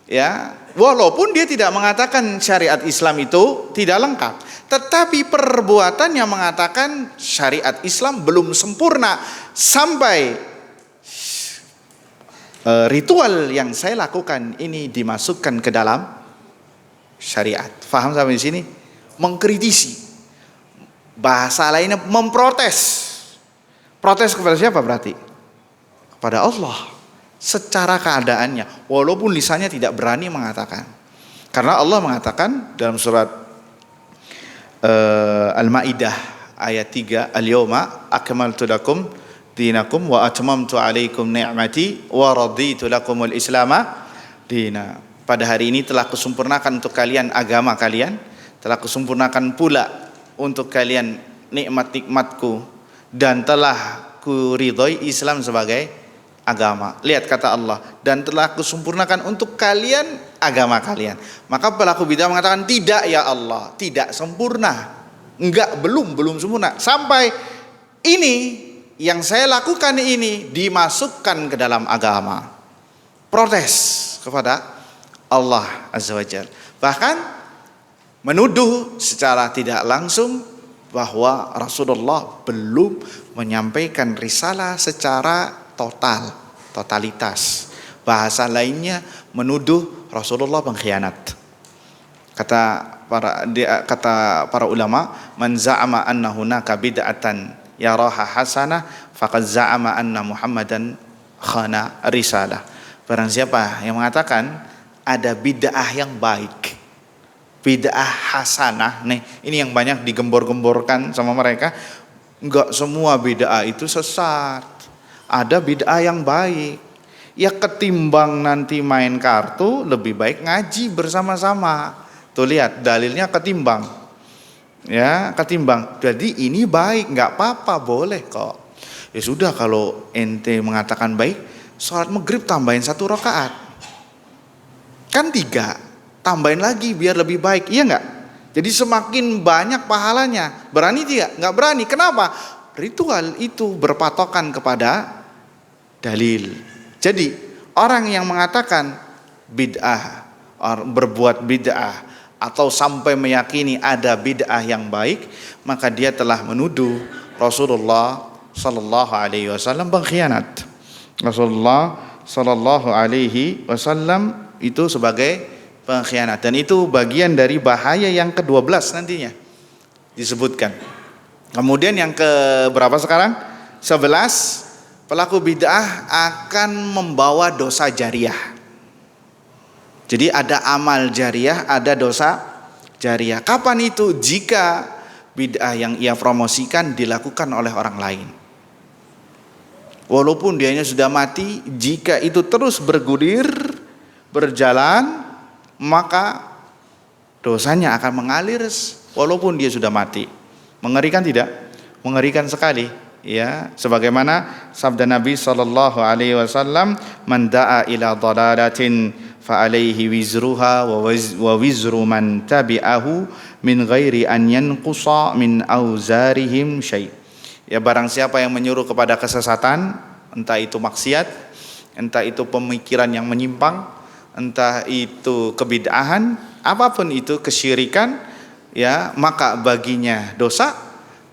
Ya, walaupun dia tidak mengatakan syariat Islam itu tidak lengkap, tetapi perbuatannya mengatakan syariat Islam belum sempurna sampai ritual yang saya lakukan ini dimasukkan ke dalam syariat. Faham sampai di sini? Mengkritisi. Bahasa lainnya memprotes. Protes kepada siapa berarti? Kepada Allah. Secara keadaannya, walaupun lisannya tidak berani mengatakan. Karena Allah mengatakan dalam surat Al-Maidah ayat 3, Al-yawma akmaltu lakum dinakum wa atmamtu alaikum ni'mati wa raditu lakumul islama dina. Pada hari ini telah kusempurnakan untuk kalian agama kalian, telah kusempurnakan pula untuk kalian nikmat-nikmatku, dan telah kuridhoi Islam sebagai agama. Lihat kata Allah, dan telah kusempurnakan untuk kalian agama kalian. Maka pelaku bidah mengatakan, tidak ya Allah, tidak sempurna. Enggak, belum sempurna. Sampai ini yang saya lakukan ini dimasukkan ke dalam agama. Protes kepada Allah Azza wa Jalla. Bahkan menuduh secara tidak langsung bahwa Rasulullah belum menyampaikan risalah secara totalitas. Bahasa lainnya menuduh Rasulullah pengkhianat. Kata para ulama, man za'ama anna hunaka bid'atan yaraha hasanah faqad za'ama anna Muhammadan khana risalah. Barang siapa yang mengatakan ada bid'ah yang baik, bid'ah hasanah, nih ini yang banyak digembor-gemborkan sama mereka. Enggak semua bid'ah itu sesat, ada bid'ah yang baik. Ya ketimbang nanti main kartu, lebih baik ngaji bersama-sama. Tuh lihat dalilnya ketimbang, ya ketimbang. Jadi ini baik, nggak apa-apa, boleh kok. Ya sudah, kalau ente mengatakan baik, sholat maghrib tambahin 1 rakaat, kan 3, tambahin lagi biar lebih baik, iya nggak? Jadi semakin banyak pahalanya. Berani tidak? Nggak berani. Kenapa? Ritual itu berpatokan kepada dalil. Jadi orang yang mengatakan bid'ah, berbuat bid'ah, atau sampai meyakini ada bid'ah yang baik, maka dia telah menuduh Rasulullah sallallahu alaihi wasallam pengkhianat. Rasulullah sallallahu alaihi wasallam itu sebagai pengkhianat, dan itu bagian dari bahaya yang ke-12 nantinya disebutkan. Kemudian yang ke berapa sekarang? 11, pelaku bid'ah akan membawa dosa jariah. Jadi ada amal jariah, ada dosa jariah. Kapan itu? Jika bid'ah yang ia promosikan dilakukan oleh orang lain, walaupun dianya sudah mati. Jika itu terus bergulir, berjalan, maka dosanya akan mengalir walaupun dia sudah mati. Mengerikan tidak? Mengerikan sekali, ya. Sebagaimana sabda Nabi sallallahu alaihi wasallam, man da'a ila dhalalatin fa alaihi wizruha wa wizru man tabi'ahu min ghairi an yanqusa min auzarihim syai'. Ya, barang siapa yang menyuruh kepada kesesatan, entah itu maksiat, entah itu pemikiran yang menyimpang, entah itu kebid'ahan, apapun itu, kesyirikan, ya, maka baginya dosa,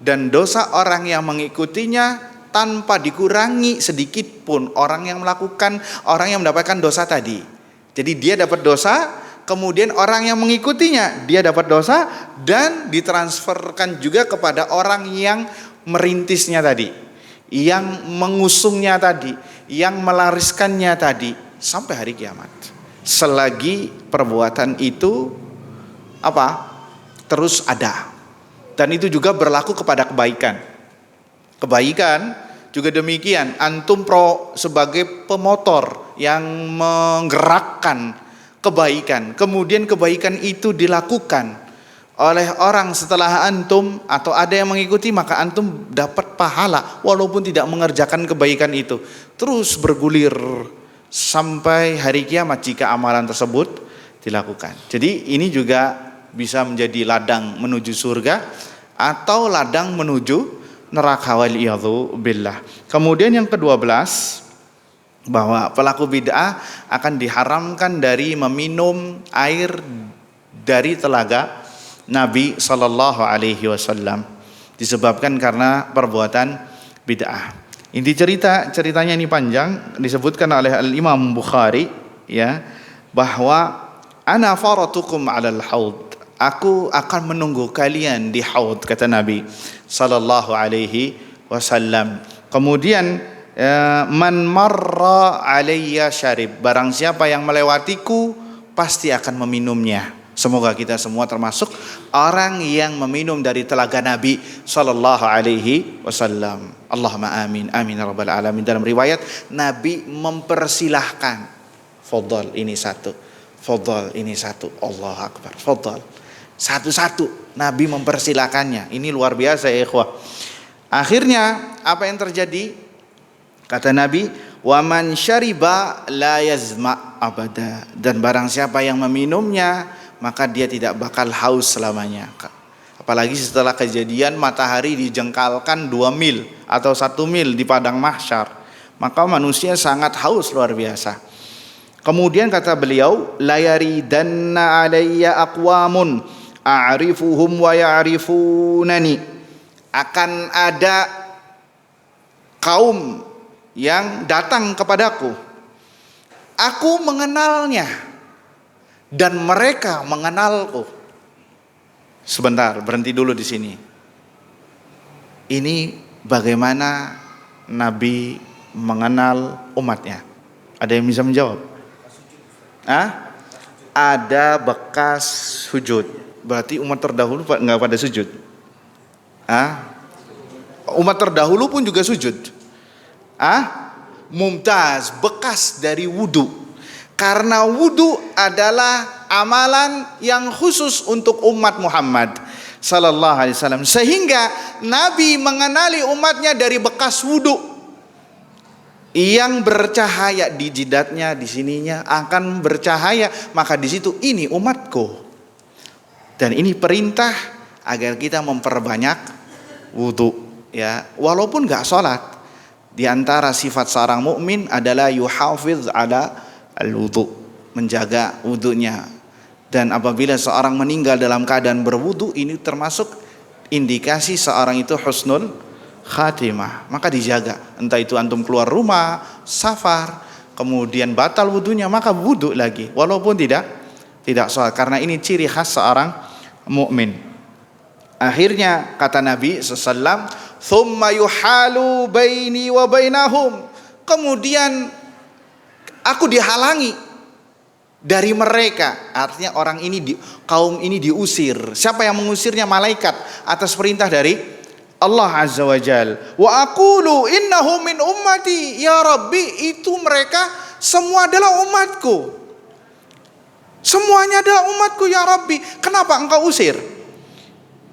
dan dosa orang yang mengikutinya tanpa dikurangi sedikit pun. Orang yang melakukan, orang yang mendapatkan dosa tadi. Jadi dia dapat dosa, kemudian orang yang mengikutinya dia dapat dosa, dan ditransferkan juga kepada orang yang merintisnya tadi, yang mengusungnya tadi, yang melariskannya tadi, sampai hari kiamat. Selagi perbuatan itu terus ada. Dan itu juga berlaku kepada kebaikan. Kebaikan juga demikian. Antum sebagai pemotor yang menggerakkan kebaikan, kemudian kebaikan itu dilakukan oleh orang setelah antum, atau ada yang mengikuti, maka antum dapat pahala walaupun tidak mengerjakan kebaikan itu. Terus bergulir sampai hari kiamat jika amalan tersebut dilakukan. Jadi ini juga bisa menjadi ladang menuju surga atau ladang menuju neraka, waliyadzu billah. Kemudian yang ke-12, bahwa pelaku bid'ah akan diharamkan dari meminum air dari telaga Nabi sallallahu alaihi wasallam, disebabkan karena perbuatan bid'ah. Inti ceritanya ini panjang, disebutkan oleh Al-Imam Bukhari, ya, bahwa ana faratukum 'alal haud, aku akan menunggu kalian di haud, kata Nabi sallallahu alaihi wasallam. Kemudian man marra alayya syarib, barang siapa yang melewatiku pasti akan meminumnya. Semoga kita semua termasuk orang yang meminum dari telaga Nabi sallallahu alaihi wasallam. Allahumma amin. Amin ya rabbal alamin. Dalam riwayat Nabi mempersilahkan, fadhal ini satu, fadhal ini satu. Allahu akbar. Fadhal. Satu-satu Nabi mempersilahkannya. Ini luar biasa ya ikhwah. Akhirnya apa yang terjadi? Kata Nabi, wa man syariba la yazma abada. Dan barang siapa yang meminumnya, maka dia tidak bakal haus selamanya. Apalagi setelah kejadian matahari dijengkalkan 2 mil atau 1 mil di padang mahsyar, maka manusia sangat haus luar biasa. Kemudian kata beliau, la yaridanna alayya aqwamun a'rifuhum wa ya'rifunani. Akan ada kaum yang datang kepadaku, aku mengenalnya dan mereka mengenalku. Sebentar, berhenti dulu di sini. Ini bagaimana Nabi mengenal umatnya? Ada yang bisa menjawab? Ada bekas sujud. Berarti umat terdahulu nggak pada sujud? Umat terdahulu pun juga sujud. Mumtaz, bekas dari wudu. Karena wudu adalah amalan yang khusus untuk umat Muhammad sallallahu alaihi wasallam, sehingga Nabi mengenali umatnya dari bekas wudu yang bercahaya di jidatnya, di sininya akan bercahaya, maka di situ ini umatku. Dan ini perintah agar kita memperbanyak wudu, ya, walaupun nggak sholat. Di antara sifat seorang mukmin adalah yuhafiz ala al-wudu, menjaga wudunya. Dan apabila seorang meninggal dalam keadaan berwudu, ini termasuk indikasi seorang itu husnul khatimah, maka dijaga. Entah itu antum keluar rumah, safar, kemudian batal wudunya, maka wudu lagi walaupun tidak sholat, karena ini ciri khas seorang mukmin. Akhirnya kata Nabi SAW, thumma yuhalu baini wa bainahum, kemudian aku dihalangi dari mereka. Artinya orang ini, kaum ini diusir. Siapa yang mengusirnya? Malaikat atas perintah dari Allah Azza wa Jal. Wa aqulu innahu min ummati, ya Rabbi, itu mereka semua adalah umatku. Semuanya adalah umatku ya Rabbi. Kenapa engkau usir?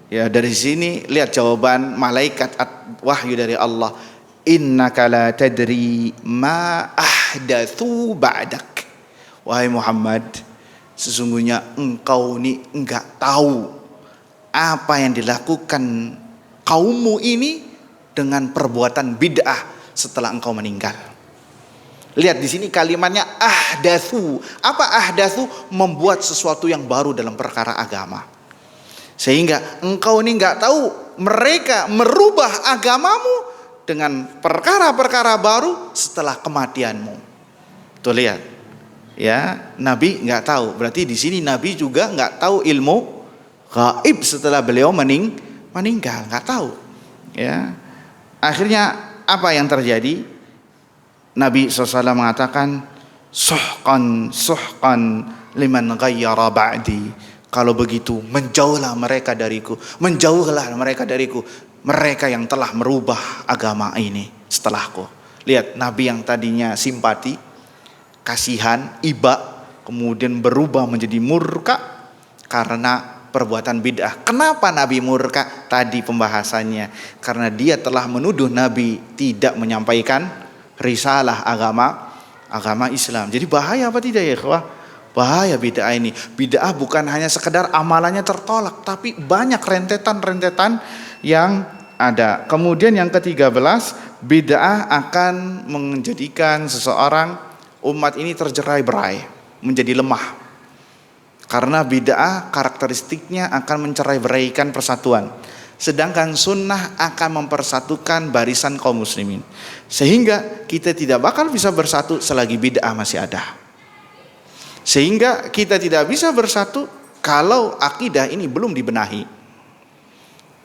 Ya, dari sini lihat jawaban malaikat wahyu dari Allah. Innaka la tadri ma ahdatsu ba'dak. Wahai Muhammad, sesungguhnya engkau ini enggak tahu apa yang dilakukan kaummu ini dengan perbuatan bid'ah setelah engkau meninggal. Lihat di sini kalimatnya ahdatsu. Apa ahdatsu? Membuat sesuatu yang baru dalam perkara agama. Sehingga engkau ini enggak tahu mereka merubah agamamu dengan perkara-perkara baru setelah kematianmu. Tuh lihat, ya, Nabi nggak tahu. Berarti di sini Nabi juga nggak tahu ilmu gaib setelah beliau meninggal, nggak tahu. Ya, akhirnya apa yang terjadi? Nabi SAW mengatakan, suhqan liman ghayyara ba'di. Kalau begitu menjauhlah mereka dariku, mereka yang telah merubah agama ini setelahku. Lihat, Nabi yang tadinya simpati, kasihan, iba, kemudian berubah menjadi murka karena perbuatan bid'ah. Kenapa Nabi murka? Tadi pembahasannya, karena dia telah menuduh Nabi tidak menyampaikan risalah agama Islam. Jadi bahaya apa tidak ya ikhwah? Bahaya bid'ah ini. Bid'ah bukan hanya sekedar amalannya tertolak, tapi banyak rentetan-rentetan yang ada. Kemudian yang ke-13, bid'ah akan menjadikan seseorang, umat ini tercerai-berai, menjadi lemah. Karena bid'ah karakteristiknya akan mencerai-beraikan persatuan. Sedangkan sunnah akan mempersatukan barisan kaum muslimin. Sehingga kita tidak bakal bisa bersatu selagi bid'ah masih ada. Sehingga kita tidak bisa bersatu kalau akidah ini belum dibenahi.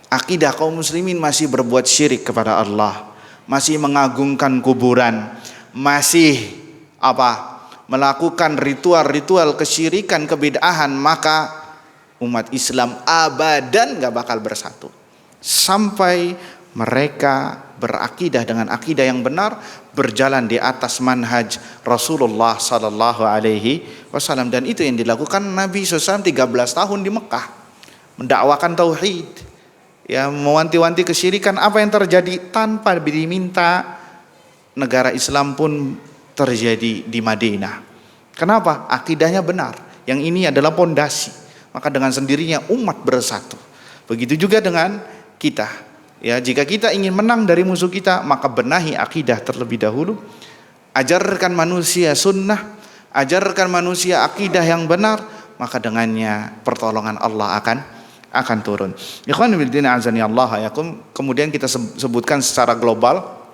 Akidah kaum muslimin masih berbuat syirik kepada Allah, masih mengagungkan kuburan, masih melakukan ritual-ritual kesyirikan, kebid'ahan, maka umat Islam abadan gak bakal bersatu sampai mereka berakidah dengan akidah yang benar, berjalan di atas manhaj Rasulullah sallallahu alaihi wasallam. Dan itu yang dilakukan Nabi SAW 13 tahun di Mekah, mendakwakan tauhid, ya, mewanti-wanti kesyirikan. Apa yang terjadi tanpa diminta, negara Islam pun terjadi di Madinah. Kenapa? Akidahnya benar. Yang ini adalah pondasi. Maka dengan sendirinya umat bersatu. Begitu juga dengan kita. Ya, jika kita ingin menang dari musuh kita, maka benahi akidah terlebih dahulu. Ajarkan manusia sunnah, ajarkan manusia akidah yang benar, maka dengannya pertolongan Allah akan turun. Ikhwan fillah azani Allah yakum. Kemudian kita sebutkan secara global,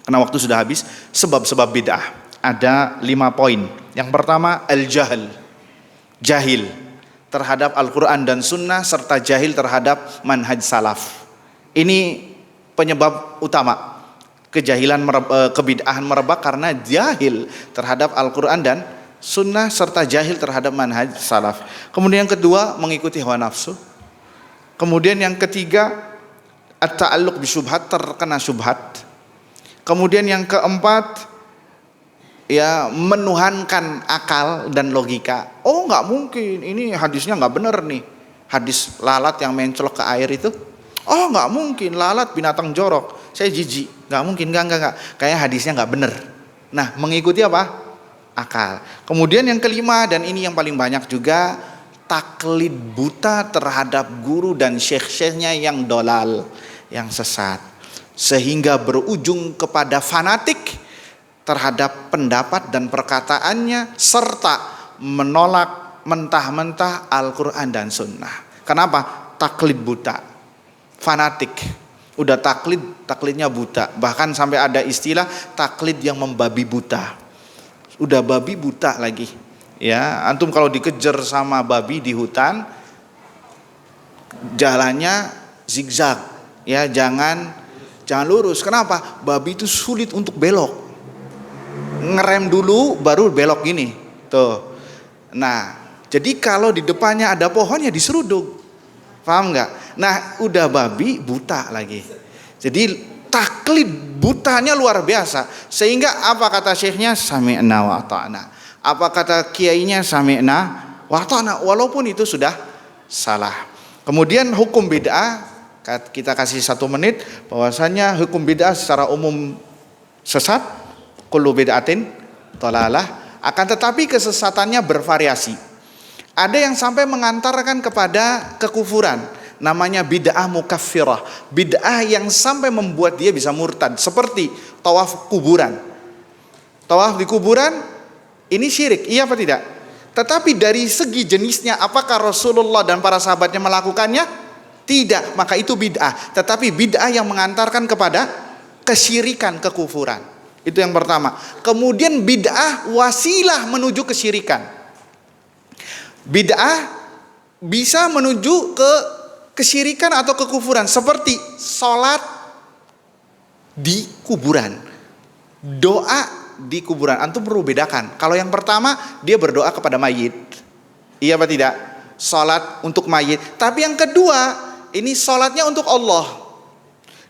karena waktu sudah habis, sebab-sebab bid'ah. Ada 5 poin. Yang pertama, al-jahl, jahil terhadap Al-Quran dan Sunnah, serta jahil terhadap manhaj salaf. Ini penyebab utama kejahilan, kebid'ahan merebak karena jahil terhadap Al-Quran dan Sunnah, serta jahil terhadap manhaj salaf. Kemudian yang kedua, mengikuti hawa nafsu. Kemudian yang ketiga, at-ta'alluq bisyubhat, terkena syubhat. Kemudian yang keempat, ya, menuhankan akal dan logika. Oh, nggak mungkin, ini hadisnya nggak benar nih, hadis lalat yang mencolok ke air itu. Oh, nggak mungkin, lalat binatang jorok, saya jijik, nggak mungkin, nggak, kayak hadisnya nggak benar. Nah, mengikuti apa? Akal. Kemudian yang kelima, dan ini yang paling banyak juga, taklid buta terhadap guru dan syekh-syekhnya yang dolal, yang sesat, sehingga berujung kepada fanatik terhadap pendapat dan perkataannya, serta menolak mentah-mentah Al-Quran dan Sunnah. Kenapa? Taklid buta, fanatik, udah taklidnya buta. Bahkan sampai ada istilah taklid yang membabi buta. Udah babi buta lagi. Ya, antum kalau dikejar sama babi di hutan, jalannya zigzag, ya, jangan lurus. Kenapa? Babi itu sulit untuk belok. Ngerem dulu baru belok gini. Tuh. Nah, jadi kalau di depannya ada pohon ya diseruduk. Paham nggak? Nah, udah babi buta lagi. Jadi taklid butanya luar biasa. Sehingga apa kata syekhnya? Sami'na wa ta'na. Apa kata kiainya? Sami'na wa ta'na. Walaupun itu sudah salah. Kemudian hukum bid'ah, kita kasih 1 menit, bahwasanya hukum bid'ah secara umum sesat, kullu bid'atin dhalalah. Akan tetapi kesesatannya bervariasi. Ada yang sampai mengantarkan kepada kekufuran, namanya bid'ah mukaffirah, bid'ah yang sampai membuat dia bisa murtad, seperti tawaf kuburan. Tawaf di kuburan ini syirik, iya apa tidak? Tetapi dari segi jenisnya, apakah Rasulullah dan para sahabatnya melakukannya? Tidak, maka itu bid'ah. Tetapi bid'ah yang mengantarkan kepada kesyirikan, kekufuran. Itu yang pertama. Kemudian bid'ah wasilah menuju kesyirikan. Bid'ah bisa menuju ke kesyirikan atau kekufuran, seperti sholat di kuburan, doa di kuburan. Antum perlu bedakan. Kalau yang pertama dia berdoa kepada mayit, iya apa tidak? Sholat untuk mayit. Tapi yang kedua ini sholatnya untuk Allah.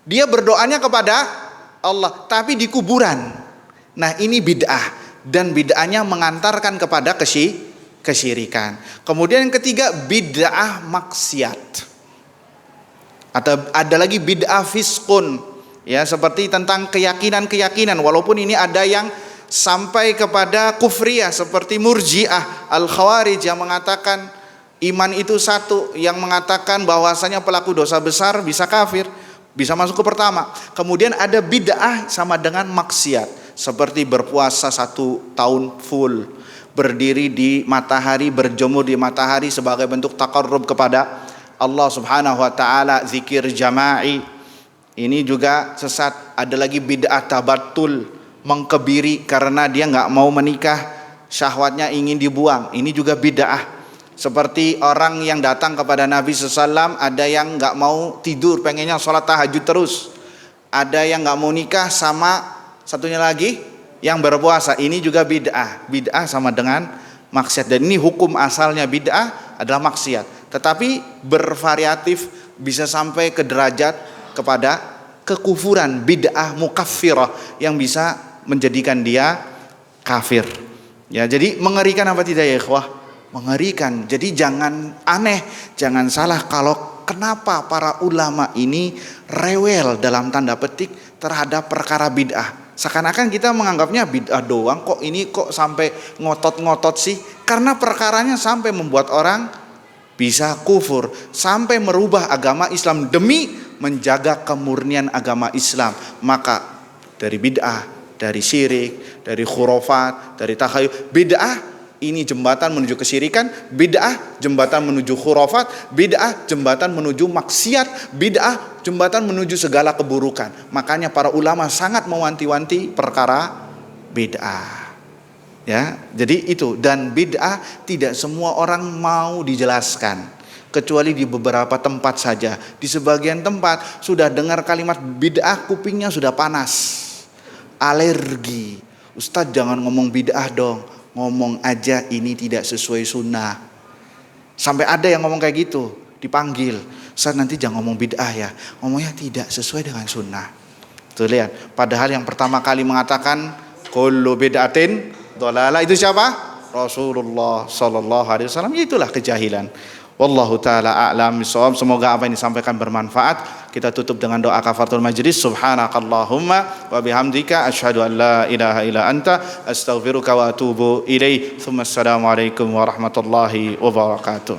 Dia berdoanya kepada Allah, tapi di kuburan. Nah, ini bid'ah, dan bid'ahnya mengantarkan kepada kesyirikan. Kemudian yang ketiga, bid'ah maksiat. Atau ada lagi bid'ah fiskun, ya, seperti tentang keyakinan-keyakinan, walaupun ini ada yang sampai kepada kufriyah, seperti Murji'ah, Al-Khawarij yang mengatakan iman itu satu, yang mengatakan bahwasanya pelaku dosa besar bisa kafir, bisa masuk ke pertama. Kemudian ada bid'ah sama dengan maksiat, seperti berpuasa 1 tahun full, berdiri di matahari, berjemur di matahari sebagai bentuk taqarrub kepada Allah Subhanahu wa taala, zikir jama'i. Ini juga sesat. Ada lagi bid'ah tabattul, mengkebiri karena dia enggak mau menikah, syahwatnya ingin dibuang. Ini juga bid'ah. Seperti orang yang datang kepada Nabi SAW, ada yang enggak mau tidur, pengennya sholat tahajud terus. Ada yang enggak mau nikah, sama satunya lagi yang berpuasa. Ini juga bid'ah. Bid'ah sama dengan maksiat, dan ini hukum asalnya bid'ah adalah maksiat. tetapi bervariatif bisa sampai ke derajat kepada kekufuran, bid'ah mukaffirah yang bisa menjadikan dia kafir. Ya, jadi mengerikan apa tidak ya ikhwah? Mengerikan. Jadi jangan aneh, jangan salah kalau kenapa para ulama ini rewel dalam tanda petik terhadap perkara bid'ah. Seakan-akan kita menganggapnya bid'ah doang, kok ini kok sampai ngotot-ngotot sih? Karena perkaranya sampai membuat orang bisa kufur, sampai merubah agama Islam demi menjaga kemurnian agama Islam. Maka dari bid'ah, dari syirik, dari khurafat, dari takhayul, bid'ah ini jembatan menuju kesyirikan, bid'ah jembatan menuju khurafat, bid'ah jembatan menuju maksiat, bid'ah jembatan menuju segala keburukan. Makanya para ulama sangat mewanti-wanti perkara bid'ah. Ya, jadi itu, dan bid'ah tidak semua orang mau dijelaskan, kecuali di beberapa tempat saja. Di sebagian tempat sudah dengar kalimat bid'ah kupingnya sudah panas, alergi. Ustadz jangan ngomong bid'ah dong, ngomong aja ini tidak sesuai sunnah. Sampai ada yang ngomong kayak gitu, dipanggil, Ustadz nanti jangan ngomong bid'ah ya, ngomongnya tidak sesuai dengan sunnah. Tuh lihat, padahal yang pertama kali mengatakan kullu bid'atin dhalalah itu siapa? Rasulullah sallallahu alaihi wasallam. Itulah kejahilan. Wallahu taala a'lam bishawab. Semoga apa yang disampaikan bermanfaat. Kita tutup dengan doa kafaratul majlis. Subhanakallahumma wa bihamdika asyhadu an la ilaha illa anta astaghfiruka wa atubu ilaik. Assalamualaikum warahmatullahi wabarakatuh.